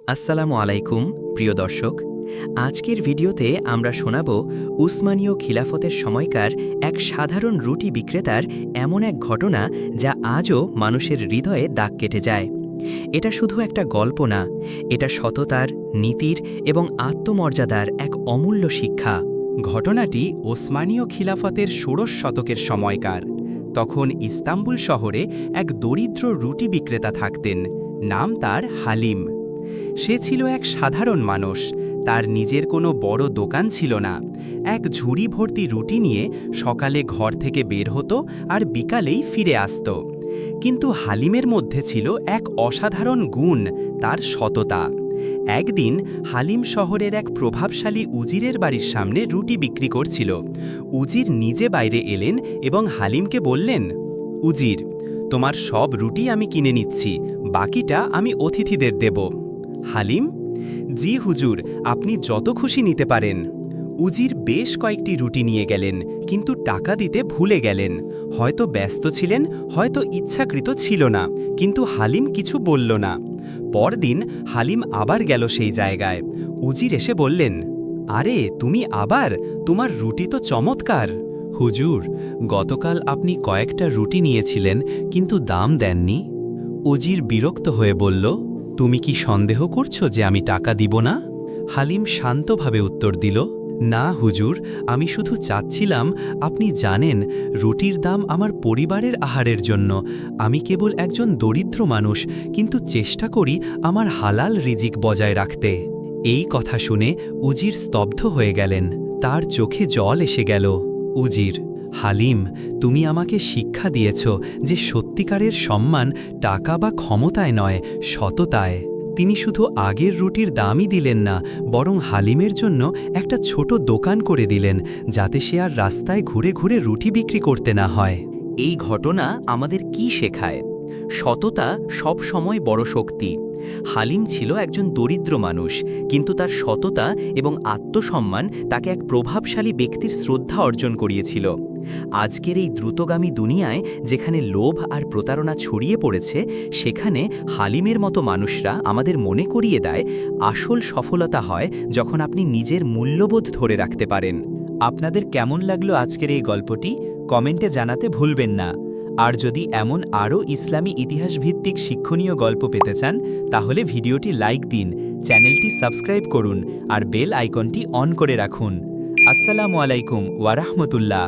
আসসালামু আলাইকুম প্রিয় দর্শক। আজকের ভিডিওতে আমরা শোনাব উসমানীয় খিলাফতের সময়কার এক সাধারণ রুটি বিক্রেতার এমন এক ঘটনা যা আজও মানুষের হৃদয়ে দাগ কেটে যায়। এটা শুধু একটা গল্প না, এটা সততার, নীতির এবং আত্মমর্যাদার এক অমূল্য শিক্ষা। ঘটনাটি ওসমানীয় খিলাফতের ষোড়শ শতকের সময়কার। তখন ইস্তাম্বুল শহরে এক দরিদ্র রুটি বিক্রেতা থাকতেন। নাম তার হালিম। সে ছিল এক সাধারণ মানুষ। তার নিজের কোনো বড় দোকান ছিল না। এক ঝুড়ি ভর্তি রুটি নিয়ে সকালে ঘর থেকে বের হতো আর বিকালেই ফিরে আসত। কিন্তু হালিমের মধ্যে ছিল এক অসাধারণ গুণ, তার সততা। একদিন হালিম শহরের এক প্রভাবশালী উজিরের বাড়ির সামনে রুটি বিক্রি করছিল। উজির নিজে বাইরে এলেন এবং হালিমকে বললেন, উজির, তোমার সব রুটি আমি কিনে নিচ্ছি, বাকিটা আমি অতিথিদের দেব। হালিম, জি হুজুর, আপনি যত খুশি নিতে পারেন। উজির বেশ কয়েকটি রুটি নিয়ে গেলেন, কিন্তু টাকা দিতে ভুলে গেলেন। হয়তো ব্যস্ত ছিলেন, হয়তো ইচ্ছাকৃত ছিল না, কিন্তু হালিম কিছু বলল না। পরদিন হালিম আবার গেল সেই জায়গায়। উজির এসে বললেন, আরে তুমি আবার, তোমার রুটি তো চমৎকার। হুজুর, গতকাল আপনি কয়েকটা রুটি নিয়েছিলেন, কিন্তু দাম দেননি। উজির বিরক্ত হয়ে বলল, তুমি কি সন্দেহ করছো যে আমি টাকা দিব না? হালিম শান্তভাবে উত্তর দিল, না হুজুর, আমি শুধু চাচ্ছিলাম, আপনি জানেন রুটির দাম আমার পরিবারের আহারের জন্য। আমি কেবল একজন দরিদ্র মানুষ, কিন্তু চেষ্টা করি আমার হালাল রিজিক বজায় রাখতে। এই কথা শুনে উজির স্তব্ধ হয়ে গেলেন। তার চোখে জল এসে গেল। উজির, হালিম, তুমি আমাকে শিক্ষা দিয়েছ যে সত্যিকারের সম্মান টাকা বা ক্ষমতায় নয়, সততায়। তিনি শুধু আগের রুটির দামই দিলেন না, বরং হালিমের জন্য একটা ছোট দোকান করে দিলেন, যাতে সে আর রাস্তায় ঘুরে ঘুরে রুটি বিক্রি করতে না হয়। এই ঘটনা আমাদের কি শেখায়? সততা সব সময় বড় শক্তি। হালিম ছিল একজন দরিদ্র মানুষ, কিন্তু তার সততা এবং আত্মসম্মান তাকে এক প্রভাবশালী ব্যক্তির শ্রদ্ধা অর্জন করিয়েছিল। আজকের এই দ্রুতগামী দুনিয়ায় যেখানে লোভ আর প্রতারণা ছড়িয়ে পড়েছে, সেখানে হালিমের মতো মানুষরা আমাদের মনে করিয়ে দেয় আসল সফলতা হয় যখন আপনি নিজের মূল্যবোধ ধরে রাখতে পারেন। আপনাদের কেমন লাগলো আজকের এই গল্পটি? কমেন্টে জানাতে ভুলবেন না। আর যদি এমন আরও ইসলামী ইতিহাস ভিত্তিক শিক্ষণীয় গল্প পেতে চান, তাহলে ভিডিওটি লাইক দিন, চ্যানেলটি সাবস্ক্রাইব করুন আর বেল আইকনটি অন করে রাখুন। আসসালামু আলাইকুম ওয়া রাহমাতুল্লাহ।